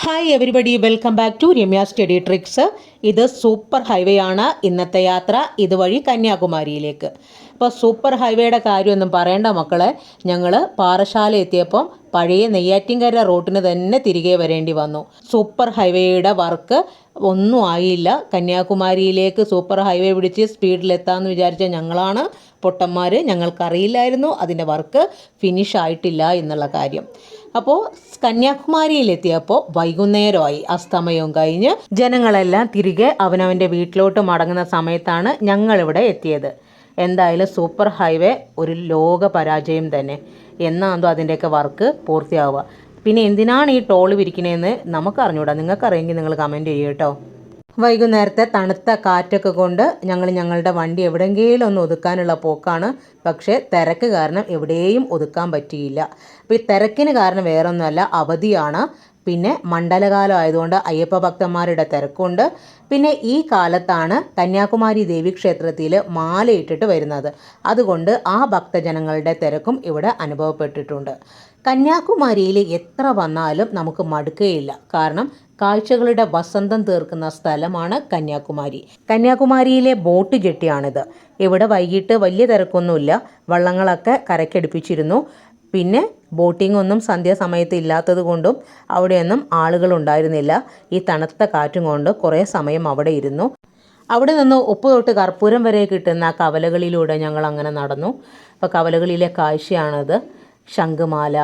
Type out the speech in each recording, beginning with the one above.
Hi everybody, welcome back to Ramya study tricks. ഇത് super highway ആണ്. ഇന്നത്തെ യാത്ര ഇതുവഴി കന്യാകുമാരിയിലേക്ക്. അപ്പോൾ സൂപ്പർ ഹൈവേയുടെ കാര്യമൊന്നും പറയേണ്ട മക്കളെ. ഞങ്ങൾ പാറശാല എത്തിയപ്പം പഴയ നെയ്യാറ്റിൻകര റോട്ടിന് തന്നെ തിരികെ വരേണ്ടി വന്നു. സൂപ്പർ ഹൈവേയുടെ വർക്ക് ഒന്നും ആയില്ല. കന്യാകുമാരിയിലേക്ക് സൂപ്പർ ഹൈവേ പിടിച്ച് സ്പീഡിലെത്താമെന്ന് വിചാരിച്ച ഞങ്ങളാണ് പൊട്ടന്മാർ. ഞങ്ങൾക്കറിയില്ലായിരുന്നു അതിൻ്റെ വർക്ക് ഫിനിഷ് ആയിട്ടില്ല എന്നുള്ള കാര്യം. അപ്പോൾ കന്യാകുമാരിയിലെത്തിയപ്പോൾ വൈകുന്നേരമായി. അസ്തമയവും കഴിഞ്ഞ് ജനങ്ങളെല്ലാം തിരികെ അവനവൻ്റെ വീട്ടിലോട്ട് മടങ്ങുന്ന സമയത്താണ് ഞങ്ങളിവിടെ എത്തിയത്. എന്തായാലും സൂപ്പർ ഹൈവേ ഒരു ലോക പരാജയം തന്നെ. എന്നാന്തോ അതിൻ്റെയൊക്കെ വർക്ക് പൂർത്തിയാവുക. പിന്നെ എന്തിനാണ് ഈ ടോള് പിരിക്കണതെന്ന് നമുക്കറിഞ്ഞൂടാ. നിങ്ങൾക്കറിയെങ്കിൽ നിങ്ങൾ കമൻറ്റ് ചെയ്യൂ കേട്ടോ. വൈകുന്നേരത്തെ തണുത്ത കാറ്റൊക്കെ കൊണ്ട് ഞങ്ങളുടെ വണ്ടി എവിടെയെങ്കിലും ഒന്ന് ഒതുക്കാനുള്ള പോക്കാണ്. പക്ഷേ തിരക്ക് കാരണം എവിടെയും ഒതുക്കാൻ പറ്റിയില്ല. അപ്പോൾ ഈ തിരക്കിന് കാരണം വേറൊന്നുമല്ല, അവധിയാണ്. പിന്നെ മണ്ഡലകാലം ആയതുകൊണ്ട് അയ്യപ്പ ഭക്തന്മാരുടെ തിരക്കുണ്ട്. പിന്നെ ഈ കാലത്താണ് കന്യാകുമാരി ദേവീക്ഷേത്രത്തിൽ മാലയിട്ടിട്ട് വരുന്നത്. അതുകൊണ്ട് ആ ഭക്തജനങ്ങളുടെ തിരക്കും ഇവിടെ അനുഭവപ്പെട്ടിട്ടുണ്ട്. കന്യാകുമാരിയിൽ എത്ര വന്നാലും നമുക്ക് മടുക്കുകയില്ല. കാരണം കാഴ്ചകളുടെ വസന്തം തീർക്കുന്ന സ്ഥലമാണ് കന്യാകുമാരി. കന്യാകുമാരിയിലെ ബോട്ട് ജെട്ടിയാണിത്. ഇവിടെ വൈകിട്ട് വലിയ തിരക്കൊന്നുമില്ല. വള്ളങ്ങളൊക്കെ കരയ്ക്കടുപ്പിച്ചിരുന്നു. പിന്നെ ബോട്ടിംഗ് ഒന്നും സന്ധ്യാസമയത്ത് ഇല്ലാത്തത് കൊണ്ടും അവിടെയൊന്നും ആളുകളുണ്ടായിരുന്നില്ല. ഈ തണുത്ത കാറ്റും കൊണ്ട് കുറേ സമയം അവിടെ ഇരുന്നു. അവിടെ നിന്ന് ഉപ്പ് തൊട്ട് കർപ്പൂരം വരെ കിട്ടുന്ന കവലകളിലൂടെ ഞങ്ങൾ അങ്ങനെ നടന്നു. അപ്പോൾ കവലകളിലെ കാഴ്ചയാണത്. ശംഖുമാല,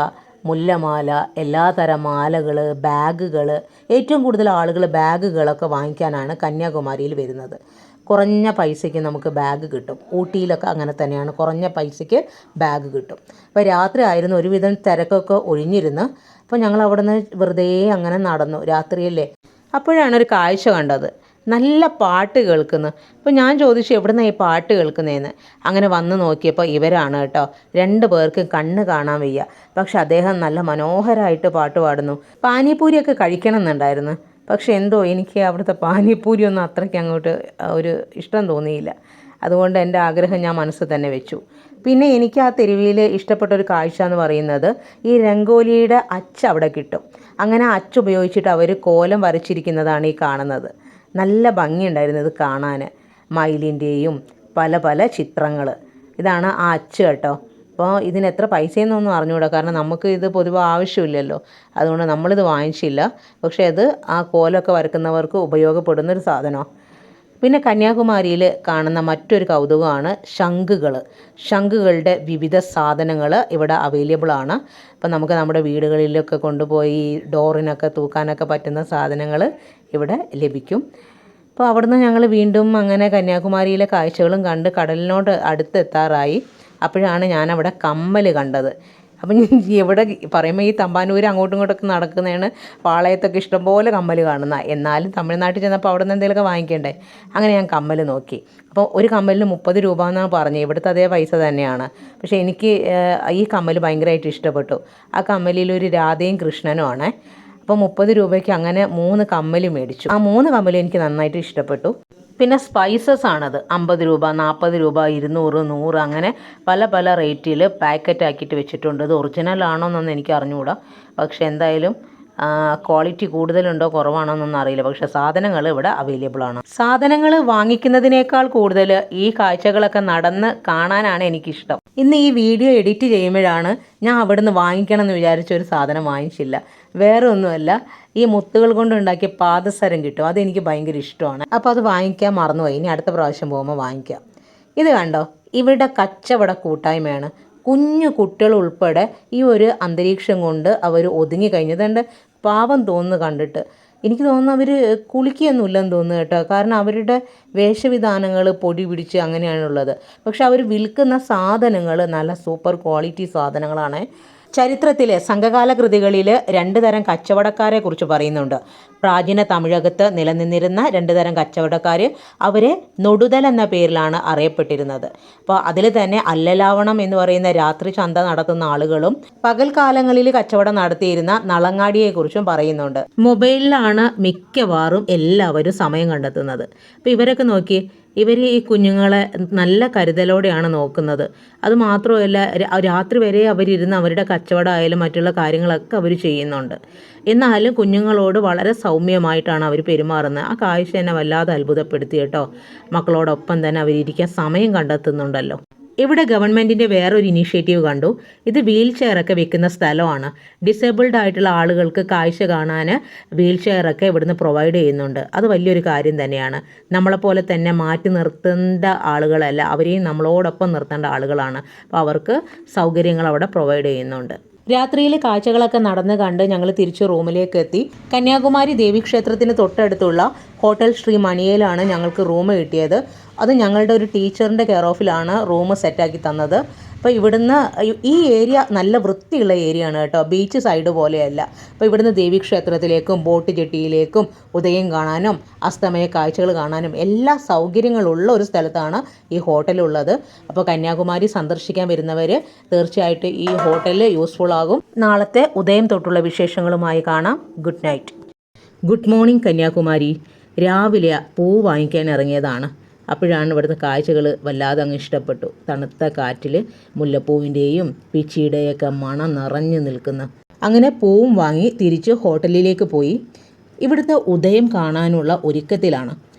മുല്ലമാല, എല്ലാതരം മാലകൾ, ബാഗുകൾ. ഏറ്റവും കൂടുതൽ ആളുകൾ ബാഗുകളൊക്കെ വാങ്ങിക്കാനാണ് കന്യാകുമാരിയിൽ വരുന്നത്. കുറഞ്ഞ പൈസയ്ക്ക് നമുക്ക് ബാഗ് കിട്ടും. ഊട്ടിയിലൊക്കെ അങ്ങനെ തന്നെയാണ്, കുറഞ്ഞ പൈസയ്ക്ക് ബാഗ് കിട്ടും. അപ്പോൾ രാത്രി ആയിരുന്നു, ഒരുവിധം തിരക്കൊക്കെ ഒഴിഞ്ഞിരുന്ന്. അപ്പോൾ ഞങ്ങൾ അവിടെ നിന്ന് വെറുതെ അങ്ങനെ നടന്നു. രാത്രിയല്ലേ. അപ്പോഴാണ് ഒരു കാഴ്ച കണ്ടത്. നല്ല പാട്ട് കേൾക്കുന്നു. അപ്പോൾ ഞാൻ ചോദിച്ചു എവിടുന്നാണ് ഈ പാട്ട് കേൾക്കുന്നതെന്ന്. അങ്ങനെ വന്ന് നോക്കിയപ്പോൾ ഇവരാണ് കേട്ടോ. 2 പേർക്ക് കണ്ണ് കാണാൻ വയ്യ. പക്ഷെ അദ്ദേഹം നല്ല മനോഹരമായിട്ട് പാട്ട് പാടുന്നു. പാനിപൂരിയൊക്കെ കഴിക്കണം എന്നുണ്ടായിരുന്നു. പക്ഷെ എന്തോ എനിക്ക് അവിടുത്തെ പാനിപൂരി ഒന്നും അത്രയ്ക്ക് അങ്ങോട്ട് ഒരു ഇഷ്ടം തോന്നിയില്ല. അതുകൊണ്ട് എൻ്റെ ആഗ്രഹം ഞാൻ മനസ്സിൽ തന്നെ വെച്ചു. പിന്നെ എനിക്ക് ആ തെരുവിൽ ഇഷ്ടപ്പെട്ടൊരു കാഴ്ച എന്ന് പറയുന്നത് ഈ രംഗോലിയുടെ അച്ച് അവിടെ കിട്ടും. അങ്ങനെ അച്ച് ഉപയോഗിച്ചിട്ട് അവർ കോലം വരച്ചിരിക്കുന്നതാണ് ഈ കാണുന്നത്. നല്ല ഭംഗിയുണ്ടായിരുന്നു ഇത് കാണാൻ. മയിലിൻ്റെയും പല പല ചിത്രങ്ങൾ. ഇതാണ് ആ അച്ച് കേട്ടോ. അപ്പോൾ ഇതിന് എത്ര പൈസയെന്നൊന്നും അറിഞ്ഞുകൂടാ. കാരണം നമുക്ക് ഇത് പൊതുവെ ആവശ്യമില്ലല്ലോ. അതുകൊണ്ട് നമ്മളിത് വാങ്ങിച്ചില്ല. പക്ഷേ അത് ആ കോലമൊക്കെ വരക്കുന്നവർക്ക് ഉപയോഗപ്പെടുന്നൊരു സാധനമാണ്. പിന്നെ കന്യാകുമാരിയിൽ കാണുന്ന മറ്റൊരു കൗതുകമാണ് ശംഖുകൾ. ശംഖുകളുടെ വിവിധ സാധനങ്ങൾ ഇവിടെ അവൈലബിൾ ആണ്. അപ്പം നമുക്ക് നമ്മുടെ വീടുകളിലൊക്കെ കൊണ്ടുപോയി ഡോറിനൊക്കെ തൂക്കാനൊക്കെ പറ്റുന്ന സാധനങ്ങൾ ഇവിടെ ലഭിക്കും. അപ്പോൾ അവിടുന്ന് ഞങ്ങൾ വീണ്ടും അങ്ങനെ കന്യാകുമാരിയിലെ കാഴ്ചകളും കണ്ട് കടലിനോട് അടുത്തെത്താറായി. അപ്പോഴാണ് ഞാനവിടെ കമ്മൽ കണ്ടത്. അപ്പം എവിടെ പറയുമ്പോൾ ഈ തമ്പാനൂർ അങ്ങോട്ടും ഇങ്ങോട്ടൊക്കെ നടക്കുന്നതാണ്. പാളയത്തൊക്കെ ഇഷ്ടംപോലെ കമ്മൽ കാണുന്ന. എന്നാലും തമിഴ്നാട്ടിൽ ചെന്നപ്പോൾ അവിടെ നിന്ന് എന്തെങ്കിലുമൊക്കെ വാങ്ങിക്കണ്ടേ. അങ്ങനെ ഞാൻ കമ്മൽ നോക്കി. അപ്പോൾ ഒരു കമ്മലിന് 30 രൂപ എന്നാണ് പറഞ്ഞത്. ഇവിടുത്തെ അതേ പൈസ തന്നെയാണ്. പക്ഷേ എനിക്ക് ഈ കമ്മൽ ഭയങ്കരമായിട്ട് ഇഷ്ടപ്പെട്ടു. ആ കമ്മലിൽ ഒരു രാധയും കൃഷ്ണനും ആണ്. അപ്പോൾ 30 രൂപയ്ക്ക് അങ്ങനെ 3 കമ്മൽ മേടിച്ചു. ആ 3 കമ്മൽ എനിക്ക് നന്നായിട്ട് ഇഷ്ടപ്പെട്ടു. പിന്നെ സ്പൈസസ് ആണത്. 50 രൂപ, 40 രൂപ, 200, 100 അങ്ങനെ പല പല റേറ്റിൽ പാക്കറ്റ് ആക്കിയിട്ട് വെച്ചിട്ടുണ്ട്. ഇത് ഒറിജിനൽ ആണോ എന്നൊന്നും എനിക്ക് അറിഞ്ഞുകൂടാ. പക്ഷേ എന്തായാലും ക്വാളിറ്റി കൂടുതലുണ്ടോ കുറവാണോ എന്നൊന്നും അറിയില്ല. പക്ഷേ സാധനങ്ങൾ ഇവിടെ അവൈലബിൾ ആണ്. സാധനങ്ങൾ വാങ്ങിക്കുന്നതിനേക്കാൾ കൂടുതൽ ഈ കാഴ്ചകളൊക്കെ നടന്ന് കാണാനാണ് എനിക്കിഷ്ടം. ഇന്ന് ഈ വീഡിയോ എഡിറ്റ് ചെയ്യുമ്പോഴാണ് ഞാൻ അവിടെ നിന്ന് വാങ്ങിക്കണം എന്ന് വിചാരിച്ച ഒരു സാധനം വാങ്ങിച്ചില്ല. വേറെ ഒന്നുമല്ല, ഈ മുത്തുകൾ കൊണ്ടുണ്ടാക്കിയ പാദസരം കിട്ടും. അതെനിക്ക് ഭയങ്കര ഇഷ്ടമാണ്. അപ്പോൾ അത് വാങ്ങിക്കാൻ മറന്നുപോയി. ഇനി അടുത്ത പ്രാവശ്യം പോകുമ്പോൾ വാങ്ങിക്കാം. ഇത് കണ്ടോ, ഇവിടെ കച്ചവട കൂട്ടായ്മയാണ്. കുഞ്ഞു കുട്ടികൾ ഉൾപ്പെടെ ഈ ഒരു അന്തരീക്ഷം കൊണ്ട് അവർ ഒതുങ്ങി കഴിഞ്ഞതുകൊണ്ട് പാവം തോന്നുന്നു കണ്ടിട്ട്. എനിക്ക് തോന്നുന്നു അവർ കുളിക്കുകയൊന്നുമില്ലെന്ന് തോന്നുന്നു കേട്ടോ. കാരണം അവരുടെ വേഷവിധാനങ്ങൾ പൊടി പിടിച്ച് അങ്ങനെയാണുള്ളത്. പക്ഷെ അവർ വിൽക്കുന്ന സാധനങ്ങൾ നല്ല സൂപ്പർ ക്വാളിറ്റി സാധനങ്ങളാണ്. ചരിത്രത്തിലെ സംഘകാല കൃതികളിൽ 2 തരം കച്ചവടക്കാരെ കുറിച്ച് പറയുന്നുണ്ട്. പ്രാചീന തമിഴകത്ത് നിലനിന്നിരുന്ന 2 തരം കച്ചവടക്കാർ, അവരെ നൊടുതൽ എന്ന പേരിലാണ് അറിയപ്പെട്ടിരുന്നത്. അപ്പോൾ അതിൽ തന്നെ അല്ലലാവണം എന്ന് പറയുന്ന രാത്രി ചന്ത നടത്തുന്ന ആളുകളും പകൽക്കാലങ്ങളിൽ കച്ചവടം നടത്തിയിരുന്ന നളങ്ങാടിയെക്കുറിച്ചും പറയുന്നുണ്ട്. മൊബൈലിലാണ് മിക്കവാറും എല്ലാവരും സമയം കണ്ടെത്തുന്നത്. അപ്പോൾ ഇവരൊക്കെ നോക്കി, ഇവർ ഈ കുഞ്ഞുങ്ങളെ നല്ല കരുതലോടെയാണ് നോക്കുന്നത്. അതുമാത്രമല്ല രാത്രി വരെ അവരിരുന്ന് അവരുടെ കച്ചവടമായാലും മറ്റുള്ള കാര്യങ്ങളൊക്കെ അവർ ചെയ്യുന്നുണ്ട്. എന്നാലും കുഞ്ഞുങ്ങളോട് വളരെ സൗമ്യമായിട്ടാണ് അവർ പെരുമാറുന്നത്. ആ കാഴ്ച എന്നെ വല്ലാതെ അത്ഭുതപ്പെടുത്തി കേട്ടോ. മക്കളോടൊപ്പം തന്നെ അവരിയ്ക്കാൻ സമയം കണ്ടെത്തുന്നുണ്ടല്ലോ. ഇവിടെ ഗവൺമെൻറ്റിൻ്റെ വേറൊരു ഇനീഷ്യേറ്റീവ് കണ്ടു. ഇത് വീൽ ചെയറൊക്കെ വെക്കുന്ന സ്ഥലമാണ്. ഡിസേബിൾഡ് ആയിട്ടുള്ള ആളുകൾക്ക് കാഴ്ച കാണാൻ വീൽ ചെയറൊക്കെ ഇവിടുന്ന് പ്രൊവൈഡ് ചെയ്യുന്നുണ്ട്. അത് വലിയൊരു കാര്യം തന്നെയാണ്. നമ്മളെപ്പോലെ തന്നെ മാറ്റി നിർത്തേണ്ട ആളുകളല്ല, അവരെയും നമ്മളോടൊപ്പം നിർത്തേണ്ട ആളുകളാണ്. അപ്പോൾ അവർക്ക് സൗകര്യങ്ങൾ അവിടെ പ്രൊവൈഡ് ചെയ്യുന്നുണ്ട്. രാത്രിയിൽ കാഴ്ചകളൊക്കെ നടന്ന് കണ്ട് ഞങ്ങൾ തിരിച്ച് റൂമിലേക്ക് എത്തി. കന്യാകുമാരി ദേവീക്ഷേത്രത്തിന് തൊട്ടടുത്തുള്ള ഹോട്ടൽ ശ്രീ മണിയിലാണ് ഞങ്ങൾക്ക് റൂം കിട്ടിയത്. അത് ഞങ്ങളുടെ ഒരു ടീച്ചറിൻ്റെ കെയർ ഓഫിലാണ് റൂം സെറ്റാക്കി തന്നത്. അപ്പോൾ ഇവിടുന്ന് ഈ ഏരിയ നല്ല വൃത്തിയുള്ള ഏരിയ ആണ് കേട്ടോ, ബീച്ച് സൈഡ് പോലെയല്ല. അപ്പോൾ ഇവിടുന്ന് ദേവീക്ഷേത്രത്തിലേക്കും ബോട്ട് ജെട്ടിയിലേക്കും ഉദയം കാണാനും അസ്തമയ കാഴ്ചകൾ കാണാനും എല്ലാ സൗകര്യങ്ങളുള്ള ഒരു സ്ഥലത്താണ് ഈ ഹോട്ടലുള്ളത്. അപ്പോൾ കന്യാകുമാരി സന്ദർശിക്കാൻ വരുന്നവർ തീർച്ചയായിട്ടും ഈ ഹോട്ടൽ യൂസ്ഫുൾ ആകും. നാളത്തെ ഉദയം തൊട്ടുള്ള വിശേഷങ്ങളുമായി കാണാം. Good night. Good morning Kanyakumari. രാവിലെ പൂ വാങ്ങിക്കാൻ ഇറങ്ങിയതാണ്. അപ്പോഴാണ് ഇവിടുത്തെ കാഴ്ചകൾ വല്ലാതെ അങ്ങ് ഇഷ്ടപ്പെട്ടു. തണുത്ത കാറ്റിൽ മുല്ലപ്പൂവിൻ്റെയും പിച്ചിയുടെയൊക്കെ മണം നിറഞ്ഞു നിൽക്കുന്ന. അങ്ങനെ പൂവും വാങ്ങി തിരിച്ച് ഹോട്ടലിലേക്ക് പോയി. ഇവിടുത്തെ ഉദയം കാണാനുള്ള ഒരുക്കത്തിലാണ്.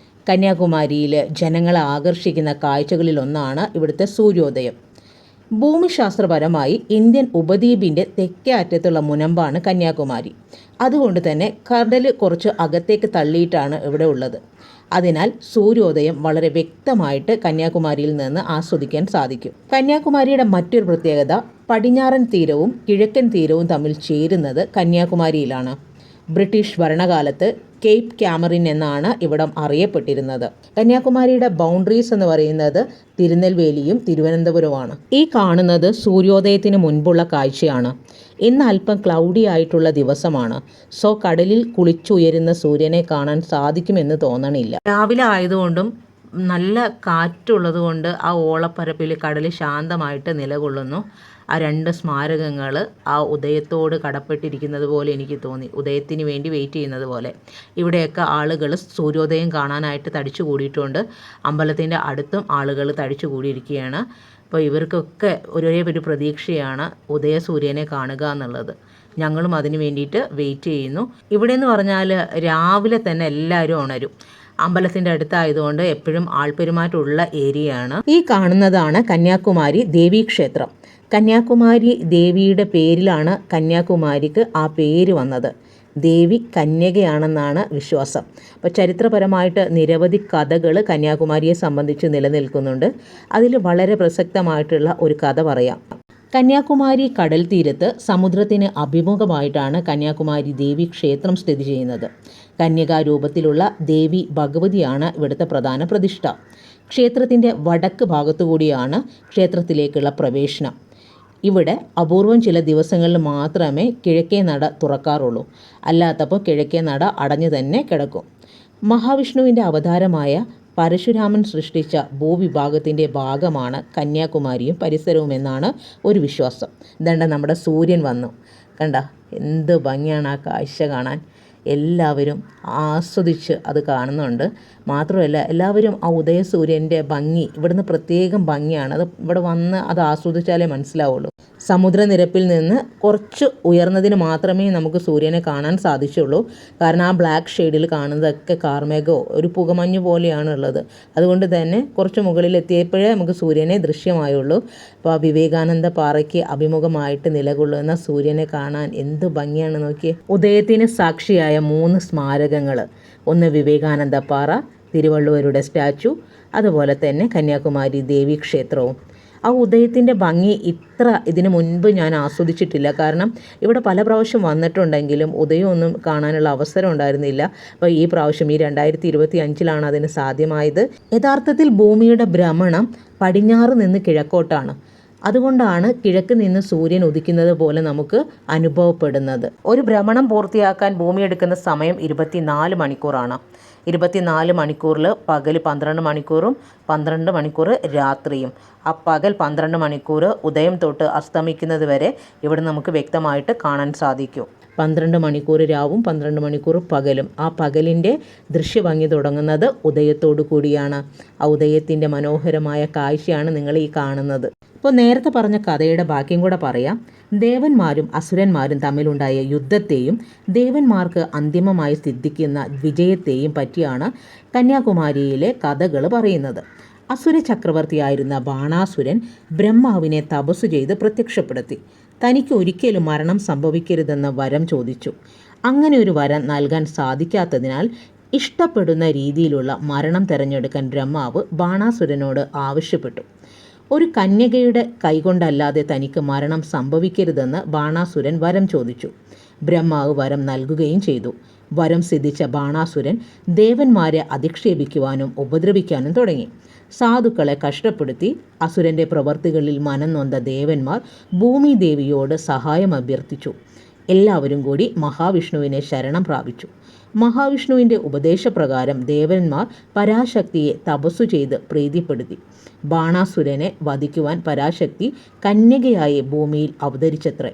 കന്യാകുമാരിയിൽ ജനങ്ങളെ ആകർഷിക്കുന്ന കാഴ്ചകളിലൊന്നാണ് ഇവിടുത്തെ സൂര്യോദയം. ഭൂമിശാസ്ത്രപരമായി ഇന്ത്യൻ ഉപദ്വീപിൻ്റെ തെക്കേ അറ്റത്തുള്ള മുനമ്പാണ് കന്യാകുമാരി. അതുകൊണ്ട് തന്നെ കടൽ കുറച്ച് അകത്തേക്ക് തള്ളിയിട്ടാണ് ഇവിടെ ഉള്ളത്. അതിനാൽ സൂര്യോദയം വളരെ വ്യക്തമായിട്ട് കന്യാകുമാരിയിൽ നിന്ന് ആസ്വദിക്കാൻ സാധിക്കും. കന്യാകുമാരിയുടെ മറ്റൊരു പ്രത്യേകത, പടിഞ്ഞാറൻ തീരവും കിഴക്കൻ തീരവും തമ്മിൽ ചേരുന്നത് കന്യാകുമാരിയിലാണ്. ബ്രിട്ടീഷ് ഭരണകാലത്ത് കേപ്പ് കാമറിൻ എന്നാണ് ഇവിടം അറിയപ്പെട്ടിരുന്നത്. കന്യാകുമാരിയുടെ ബൗണ്ടറീസ് എന്ന് പറയുന്നത് തിരുനെൽവേലിയും തിരുവനന്തപുരവുമാണ്. ഈ കാണുന്നത് സൂര്യോദയത്തിന് മുൻപുള്ള കാഴ്ചയാണ്. ഇന്ന് അല്പം ക്ലൗഡി ആയിട്ടുള്ള ദിവസമാണ്. സോ കടലിൽ കുളിച്ചുയരുന്ന സൂര്യനെ കാണാൻ സാധിക്കുമെന്ന് തോന്നണില്ല. രാവിലെ ആയതുകൊണ്ടും നല്ല കാറ്റുള്ളത് കൊണ്ട് ആ ഓളപ്പരപ്പിൽ കടൽ ശാന്തമായിട്ട് നിലകൊള്ളുന്നു. ആ രണ്ട് സ്മാരകങ്ങൾ ആ ഉദയത്തോട് കടപ്പെട്ടിരിക്കുന്നത് പോലെ എനിക്ക് തോന്നി. ഉദയത്തിന് വേണ്ടി വെയിറ്റ് ചെയ്യുന്നത് പോലെ. ഇവിടെയൊക്കെ ആളുകൾ സൂര്യോദയം കാണാനായിട്ട് തടിച്ചു കൂടിയിട്ടുണ്ട്. അമ്പലത്തിൻ്റെ അടുത്തും ആളുകൾ തടിച്ചു കൂടിയിരിക്കുകയാണ്. അപ്പോൾ ഇവർക്കൊക്കെ ഒരേ ഒരു പ്രതീക്ഷയാണ് ഉദയസൂര്യനെ കാണുക എന്നുള്ളത്. ഞങ്ങളും അതിന് വേണ്ടിയിട്ട് വെയിറ്റ് ചെയ്യുന്നു. ഇവിടെ എന്ന് പറഞ്ഞാൽ രാവിലെ തന്നെ എല്ലാവരും ഉണരും. അമ്പലത്തിൻ്റെ അടുത്തായതുകൊണ്ട് എപ്പോഴും ആൾപ്പെരുമാറ്റമുള്ള ഏരിയയാണ്. ഈ കാണുന്നതാണ് കന്യാകുമാരി ദേവീക്ഷേത്രം. കന്യാകുമാരി ദേവിയുടെ പേരിലാണ് കന്യാകുമാരിക്ക് ആ പേര് വന്നത്. ദേവി കന്യകയാണെന്നാണ് വിശ്വാസം. അപ്പോൾ ചരിത്രപരമായിട്ട് നിരവധി കഥകൾ കന്യാകുമാരിയെ സംബന്ധിച്ച് നിലനിൽക്കുന്നുണ്ട്. അതിൽ വളരെ പ്രസക്തമായിട്ടുള്ള ഒരു കഥ പറയാം. കന്യാകുമാരി കടൽ തീരത്ത് സമുദ്രത്തിന് അഭിമുഖമായിട്ടാണ് കന്യാകുമാരി ദേവി ക്ഷേത്രം സ്ഥിതി ചെയ്യുന്നത്. കന്യകാരൂപത്തിലുള്ള ദേവി ഭഗവതിയാണ് ഇവിടുത്തെ പ്രധാന പ്രതിഷ്ഠ. ക്ഷേത്രത്തിൻ്റെ വടക്ക് ഭാഗത്തുകൂടിയാണ് ക്ഷേത്രത്തിലേക്കുള്ള പ്രവേശനം. ഇവിടെ അപൂർവം ചില ദിവസങ്ങളിൽ മാത്രമേ കിഴക്കേ നട തുറക്കാറുള്ളൂ. അല്ലാത്തപ്പോൾ കിഴക്കേ നട അടഞ്ഞു തന്നെ കിടക്കും. മഹാവിഷ്ണുവിൻ്റെ അവതാരമായ പരശുരാമൻ സൃഷ്ടിച്ച ഭൂവിഭാഗത്തിൻ്റെ ഭാഗമാണ് കന്യാകുമാരിയും പരിസരവും എന്നാണ് ഒരു വിശ്വാസം. ഇതണ്ട നമ്മുടെ സൂര്യൻ വന്നു. കണ്ട എന്ത് ഭംഗിയാണ് ആ കാഴ്ച കാണാൻ. എല്ലാവരും ആസ്വദിച്ച് അത് കാണുന്നുണ്ട്. മാത്രമല്ല എല്ലാവരും ആ ഉദയസൂര്യൻ്റെ ഭംഗി, ഇവിടുന്ന് പ്രത്യേകം ഭംഗിയാണ്. അത് ഇവിടെ വന്ന് അത് ആസ്വദിച്ചാലേ മനസ്സിലാവുള്ളൂ. സമുദ്രനിരപ്പിൽ നിന്ന് കുറച്ച് ഉയർന്നതിന് മാത്രമേ നമുക്ക് സൂര്യനെ കാണാൻ സാധിച്ചുള്ളൂ. കാരണം ആ ബ്ലാക്ക് ഷെയ്ഡിൽ കാണുന്നതൊക്കെ കാർമേഘമോ ഒരു പുകമഞ്ഞ് പോലെയാണ് ഉള്ളത്. അതുകൊണ്ട് തന്നെ കുറച്ച് മുകളിലെത്തിയപ്പോഴേ നമുക്ക് സൂര്യനെ ദൃശ്യമായുള്ളൂ. അപ്പോൾ ആ വിവേകാനന്ദ പാറയ്ക്ക് അഭിമുഖമായിട്ട് നിലകൊള്ളുന്ന സൂര്യനെ കാണാൻ എന്ത് ഭംഗിയാണ് നോക്കിയേ. ഉദയത്തിന് സാക്ഷിയായ 3 സ്മാരകങ്ങൾ, ഒന്ന് വിവേകാനന്ദ പാറ, തിരുവള്ളുവരുടെ സ്റ്റാച്ചു, അതുപോലെ തന്നെ കന്യാകുമാരി ദേവി ക്ഷേത്രവും. ആ ഉദയത്തിൻ്റെ ഭംഗി ഇതിനു മുൻപ് ഞാൻ ആസ്വദിച്ചിട്ടില്ല. കാരണം ഇവിടെ പല പ്രാവശ്യം വന്നിട്ടുണ്ടെങ്കിലും ഉദയമൊന്നും കാണാനുള്ള അവസരം ഉണ്ടായിരുന്നില്ല. അപ്പോൾ ഈ പ്രാവശ്യം ഈ 2025 അതിന് സാധ്യമായത്. യഥാർത്ഥത്തിൽ ഭൂമിയുടെ ഭ്രമണം പടിഞ്ഞാറ് നിന്ന് കിഴക്കോട്ടാണ്. അതുകൊണ്ടാണ് കിഴക്ക് നിന്ന് സൂര്യൻ ഉദിക്കുന്നത് പോലെ നമുക്ക് അനുഭവപ്പെടുന്നത്. ഒരു ഭ്രമണം പൂർത്തിയാക്കാൻ ഭൂമി എടുക്കുന്ന സമയം 24 മണിക്കൂറാണ്. 24 മണിക്കൂറിൽ പകൽ 12 മണിക്കൂറും 12 മണിക്കൂർ രാത്രിയും. ആ പകൽ 12 മണിക്കൂർ ഉദയം തൊട്ട് അസ്തമിക്കുന്നത് വരെ ഇവിടെ നമുക്ക് വ്യക്തമായിട്ട് കാണാൻ സാധിക്കും. 12 മണിക്കൂർ രാവും 12 മണിക്കൂർ പകലും. ആ പകലിൻ്റെ ദൃശ്യഭംഗി തുടങ്ങുന്നത് ഉദയത്തോടു കൂടിയാണ്. ആ ഉദയത്തിൻ്റെ മനോഹരമായ കാഴ്ചയാണ് നിങ്ങൾ ഈ കാണുന്നത്. ഇപ്പോൾ നേരത്തെ പറഞ്ഞ കഥയുടെ ബാക്കിയും കൂടെ പറയാം. ദേവന്മാരും അസുരന്മാരും തമ്മിലുണ്ടായ യുദ്ധത്തെയും ദേവന്മാർക്ക് അന്തിമമായി സിദ്ധിക്കുന്ന വിജയത്തെയും പറ്റിയാണ് കന്യാകുമാരിയിലെ കഥകൾ പറയുന്നത്. അസുര ചക്രവർത്തിയായിരുന്ന ബാണാസുരൻ ബ്രഹ്മാവിനെ തപസ്സു ചെയ്ത് പ്രത്യക്ഷപ്പെടുത്തി. തനിക്ക് ഒരിക്കലും മരണം സംഭവിക്കരുതെന്ന വരം ചോദിച്ചു. അങ്ങനെ ഒരു വരം നൽകാൻ സാധിക്കാത്തതിനാൽ ഇഷ്ടപ്പെടുന്ന രീതിയിലുള്ള മരണം തിരഞ്ഞെടുക്കാൻ ബ്രഹ്മാവ് ബാണാസുരനോട് ആവശ്യപ്പെട്ടു. ഒരു കന്യകയുടെ കൈകൊണ്ടല്ലാതെ തനിക്ക് മരണം സംഭവിക്കരുതെന്ന് ബാണാസുരൻ വരം ചോദിച്ചു. ബ്രഹ്മാവ് വരം നൽകുകയും ചെയ്തു. വരം സിദ്ധിച്ച ബാണാസുരൻ ദേവന്മാരെ അധിക്ഷേപിക്കുവാനും ഉപദ്രവിക്കാനും തുടങ്ങി. സാധുക്കളെ കഷ്ടപ്പെടുത്തി. അസുരൻ്റെ പ്രവർത്തികളിൽ മനം നൊന്ത ദേവന്മാർ ഭൂമിദേവിയോട് സഹായം അഭ്യർത്ഥിച്ചു. എല്ലാവരും കൂടി മഹാവിഷ്ണുവിനെ ശരണം പ്രാപിച്ചു. മഹാവിഷ്ണുവിൻ്റെ ഉപദേശപ്രകാരം ദേവന്മാർ പരാശക്തിയെ തപസ്സു ചെയ്ത് പ്രീതിപ്പെടുത്തി. ബാണാസുരനെ വധിക്കുവാൻ പരാശക്തി കന്യകയായി ഭൂമിയിൽ അവതരിച്ചത്രേ.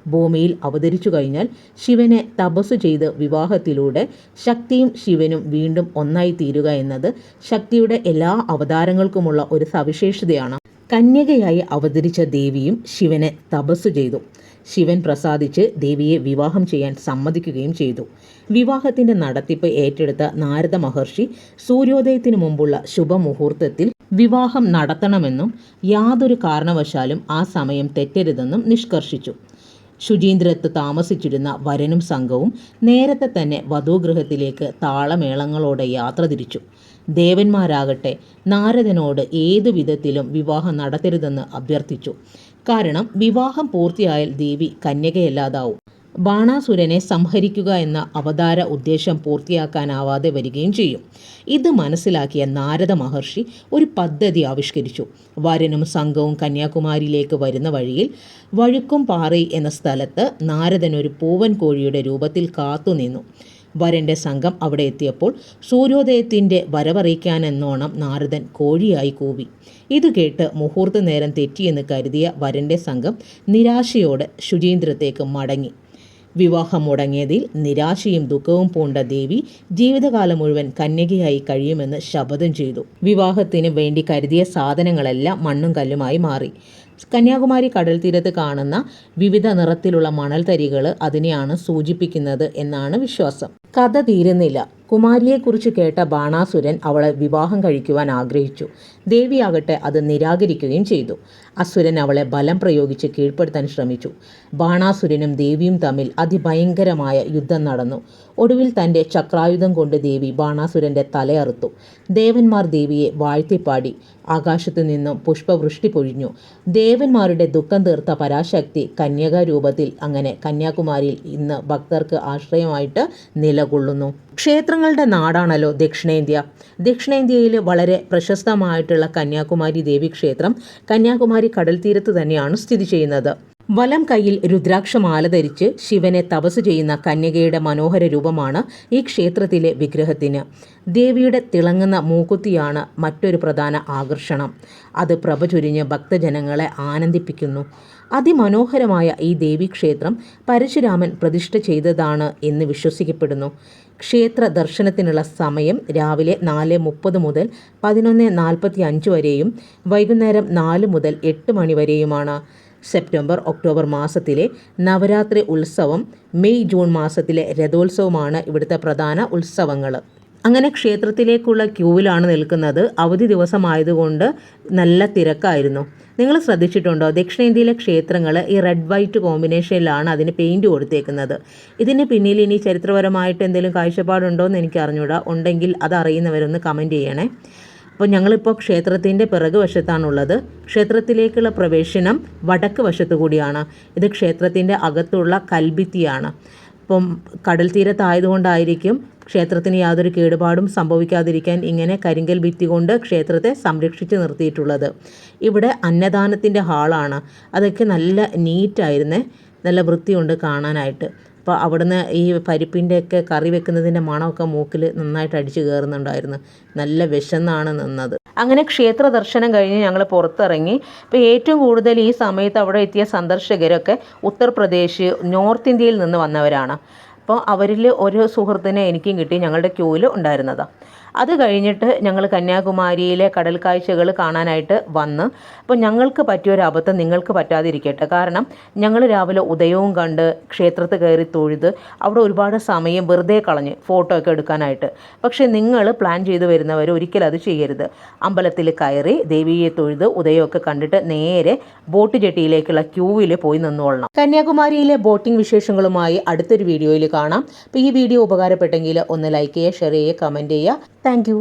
ഭൂമിയിൽ അവതരിച്ചു കഴിഞ്ഞാൽ ശിവനെ തപസ്സു ചെയ്ത് വിവാഹത്തിലൂടെ ശക്തിയും ശിവനും വീണ്ടും ഒന്നായി തീരുക എന്നത് ശക്തിയുടെ എല്ലാ അവതാരങ്ങൾക്കുമുള്ള ഒരു സവിശേഷതയാണ്. കന്യകയായി അവതരിച്ച ദേവിയും ശിവനെ തപസ്സു ചെയ്തു. ശിവൻ പ്രസാദിച്ച് ദേവിയെ വിവാഹം ചെയ്യാൻ സമ്മതിക്കുകയും ചെയ്തു. വിവാഹത്തിൻ്റെ നടത്തിപ്പ് ഏറ്റെടുത്ത നാരദ മഹർഷി സൂര്യോദയത്തിനു മുമ്പുള്ള ശുഭമുഹൂർത്തത്തിൽ വിവാഹം നടത്തണമെന്നും യാതൊരു കാരണവശാലും ആ സമയം തെറ്റരുതെന്നും നിഷ്കർഷിച്ചു. ശുചീന്ദ്രത്ത് താമസിച്ചിരുന്ന വരനും സംഘവും നേരത്തെ തന്നെ വധൂഗൃഹത്തിലേക്ക് താളമേളങ്ങളോടെ യാത്ര തിരിച്ചു. ദേവന്മാരാകട്ടെ നാരദനോട് ഏതു വിധത്തിലും വിവാഹം നടത്തരുതെന്ന് അഭ്യർത്ഥിച്ചു. കാരണം വിവാഹം പൂർത്തിയായാൽ ദേവി കന്യകയല്ലാതാവും. ബാണാസുരനെ സംഹരിക്കുക എന്ന അവതാര ഉദ്ദേശം പൂർത്തിയാക്കാനാവാതെ വരികയും ചെയ്യും. ഇത് മനസ്സിലാക്കിയ നാരദ മഹർഷി ഒരു പദ്ധതി ആവിഷ്കരിച്ചു. വരനും സംഘവും കന്യാകുമാരിയിലേക്ക് വരുന്ന വഴിയിൽ വഴുക്കും പാറൈ എന്ന സ്ഥലത്ത് നാരദൻ ഒരു പൂവൻ കോഴിയുടെ രൂപത്തിൽ കാത്തുനിന്നു. വരൻ്റെ സംഘം അവിടെ എത്തിയപ്പോൾ സൂര്യോദയത്തിൻ്റെ വരവറിയിക്കാനെന്നോണം നാരദൻ കോഴിയായി കൂവി. ഇത് കേട്ട് മുഹൂർത്ത നേരം തെറ്റിയെന്ന് കരുതിയ വരൻ്റെ സംഘം നിരാശയോടെ ശുചീന്ദ്രത്തേക്ക് മടങ്ങി. വിവാഹം മുടങ്ങിയതിൽ നിരാശയും ദുഃഖവും പൂണ്ട ദേവി ജീവിതകാലം മുഴുവൻ കന്യകയായി കഴിയുമെന്ന് ശപഥം ചെയ്തു. വിവാഹത്തിന് വേണ്ടി കരുതിയ സാധനങ്ങളെല്ലാം മണ്ണും കല്ലുമായി മാറി. കന്യാകുമാരി കടൽ തീരത്ത് കാണുന്ന വിവിധ നിറത്തിലുള്ള മണൽത്തരികൾ അതിനെയാണ് സൂചിപ്പിക്കുന്നത് എന്നാണ് വിശ്വാസം. കഥ തീരുന്നില്ല. കുമാരിയെക്കുറിച്ച് കേട്ട ബാണാസുരൻ അവളെ വിവാഹം കഴിക്കുവാൻ ആഗ്രഹിച്ചു. ദേവിയാകട്ടെ അത് നിരാകരിക്കുകയും ചെയ്തു. അസുരൻ അവളെ ബലം പ്രയോഗിച്ച് കീഴ്പ്പെടുത്താൻ ശ്രമിച്ചു. ബാണാസുരനും ദേവിയും തമ്മിൽ അതിഭയങ്കരമായ യുദ്ധം നടന്നു. ഒടുവിൽ തൻ്റെ ചക്രായുധം കൊണ്ട് ദേവി ബാണാസുരൻ്റെ തലയറുത്തു. ദേവന്മാർ ദേവിയെ വാഴ്ത്തിപ്പാടി. ആകാശത്തു നിന്നും പുഷ്പവൃഷ്ടി പൊഴിഞ്ഞു. ദേവന്മാരുടെ ദുഃഖം തീർത്ത പരാശക്തി കന്യകാ രൂപത്തിൽ അങ്ങനെ കന്യാകുമാരിയിൽ ഇന്ന് ഭക്തർക്ക് ആശ്രയമായിട്ട് നിലകൊള്ളുന്നു. ക്ഷേത്രങ്ങളുടെ നാടാണല്ലോ ദക്ഷിണേന്ത്യ. ദക്ഷിണേന്ത്യയിൽ വളരെ പ്രശസ്തമായിട്ടുള്ള കന്യാകുമാരി ദേവി ക്ഷേത്രം കന്യാകുമാരി കടൽ തീരത്ത് തന്നെയാണ് സ്ഥിതി ചെയ്യുന്നത്. വലം കൈയിൽ രുദ്രാക്ഷമാല ധരിച്ച് ശിവനെ തപസ് ചെയ്യുന്ന കന്യകയുടെ മനോഹര രൂപമാണ് ഈ ക്ഷേത്രത്തിലെ വിഗ്രഹത്തിന്. ദേവിയുടെ തിളങ്ങുന്ന മൂക്കുത്തിയാണ് മറ്റൊരു പ്രധാന ആകർഷണം. അത് പ്രഭ ചൊരിഞ്ഞ് ഭക്തജനങ്ങളെ ആനന്ദിപ്പിക്കുന്നു. അതിമനോഹരമായ ഈ ദേവീക്ഷേത്രം പരശുരാമൻ പ്രതിഷ്ഠ ചെയ്തതാണ് എന്ന് വിശ്വസിക്കപ്പെടുന്നു. ക്ഷേത്ര ദർശനത്തിനുള്ള സമയം രാവിലെ 4:30 മുതൽ 11:45 വരെയും വൈകുന്നേരം 4 മുതൽ 8 മണി വരെയുമാണ്. സെപ്റ്റംബർ ഒക്ടോബർ മാസത്തിലെ നവരാത്രി ഉത്സവം, മെയ് ജൂൺ മാസത്തിലെ രഥോത്സവമാണ് ഇവിടുത്തെ പ്രധാന ഉത്സവങ്ങൾ. അങ്ങനെ ക്ഷേത്രത്തിലേക്കുള്ള ക്യൂവിലാണ് നിൽക്കുന്നത്. അവധി ദിവസമായതുകൊണ്ട് നല്ല തിരക്കായിരുന്നു. നിങ്ങൾ ശ്രദ്ധിച്ചിട്ടുണ്ടോ, ദക്ഷിണേന്ത്യയിലെ ക്ഷേത്രങ്ങൾ ഈ റെഡ് വൈറ്റ് കോമ്പിനേഷനിലാണ് അതിന് പെയിൻറ്റ് കൊടുത്തേക്കുന്നത്. ഇതിന് പിന്നിൽ ഇനി ചരിത്രപരമായിട്ട് എന്തെങ്കിലും കാഴ്ചപ്പാടുണ്ടോ എന്ന് എനിക്ക് അറിഞ്ഞൂടാ. ഉണ്ടെങ്കിൽ അത് അറിയുന്നവരൊന്ന് കമൻറ്റ് ചെയ്യണേ. അപ്പോൾ ഞങ്ങളിപ്പോൾ ക്ഷേത്രത്തിൻ്റെ പിറകു വശത്താണുള്ളത്. ക്ഷേത്രത്തിലേക്കുള്ള പ്രവേശനം വടക്ക് വശത്തു കൂടിയാണ്. ഇത് ക്ഷേത്രത്തിൻ്റെ അകത്തുള്ള കൽഭിത്തിയാണ്. അപ്പം കടൽ തീരത്തായതുകൊണ്ടായിരിക്കും ക്ഷേത്രത്തിന് യാതൊരു കേടുപാടും സംഭവിക്കാതിരിക്കാൻ ഇങ്ങനെ കരിങ്കൽ ഭിത്തി കൊണ്ട് ക്ഷേത്രത്തെ സംരക്ഷിച്ച് നിർത്തിയിട്ടുള്ളത്. ഇവിടെ അന്നദാനത്തിൻ്റെ ഹാളാണ്. അതൊക്കെ നല്ല നീറ്റായിരുന്നേ, നല്ല വൃത്തിയുണ്ട് കാണാനായിട്ട്. അപ്പോൾ അവിടുന്ന് ഈ പരിപ്പിൻ്റെയൊക്കെ കറി വെക്കുന്നതിൻ്റെ മണമൊക്കെ മൂക്കിൽ നന്നായിട്ട് അടിച്ച് കയറുന്നുണ്ടായിരുന്നു. നല്ല വിശന്നാണ് നിന്നത്. അങ്ങനെ ക്ഷേത്ര ദർശനം കഴിഞ്ഞ് ഞങ്ങൾ പുറത്തിറങ്ങി. ഇപ്പോൾ ഏറ്റവും കൂടുതൽ ഈ സമയത്ത് അവിടെ എത്തിയ സന്ദർശകരൊക്കെ ഉത്തർപ്രദേശ്, നോർത്ത് ഇന്ത്യയിൽ നിന്ന് വന്നവരാണ്. അപ്പോൾ അവരിൽ ഒരു സുഹൃത്തിനെ എനിക്കും കിട്ടി, ഞങ്ങളുടെ ക്യൂവിൽ ഉണ്ടായിരുന്നതാണ്. അത് കഴിഞ്ഞിട്ട് ഞങ്ങൾ കന്യാകുമാരിയിലെ കടൽ കാഴ്ചകൾ കാണാനായിട്ട് വന്ന്. അപ്പോൾ ഞങ്ങൾക്ക് പറ്റിയൊരു അബദ്ധം നിങ്ങൾക്ക് പറ്റാതിരിക്കട്ടെ. കാരണം ഞങ്ങൾ രാവിലെ ഉദയവും കണ്ട് ക്ഷേത്രത്തിൽ കയറി തൊഴുത് അവിടെ ഒരുപാട് സമയം വെറുതെ കളഞ്ഞ് ഫോട്ടോ ഒക്കെ എടുക്കാനായിട്ട്. പക്ഷേ നിങ്ങൾ പ്ലാൻ ചെയ്ത് വരുന്നവർ ഒരിക്കലും അത് ചെയ്യരുത്. അമ്പലത്തിൽ കയറി ദേവിയെ തൊഴുത് ഉദയമൊക്കെ കണ്ടിട്ട് നേരെ ബോട്ട് ജെട്ടിയിലേക്കുള്ള ക്യൂവിൽ പോയി നിന്നോളണം. കന്യാകുമാരിയിലെ ബോട്ടിംഗ് വിശേഷങ്ങളുമായി അടുത്തൊരു വീഡിയോയിൽ കാണാം. അപ്പോൾ ഈ വീഡിയോ ഉപകാരപ്പെട്ടെങ്കിൽ ഒന്ന് ലൈക്ക് ചെയ്യുക, ഷെയർ ചെയ്യുക, കമൻറ്റ് ചെയ്യുക. Thank you.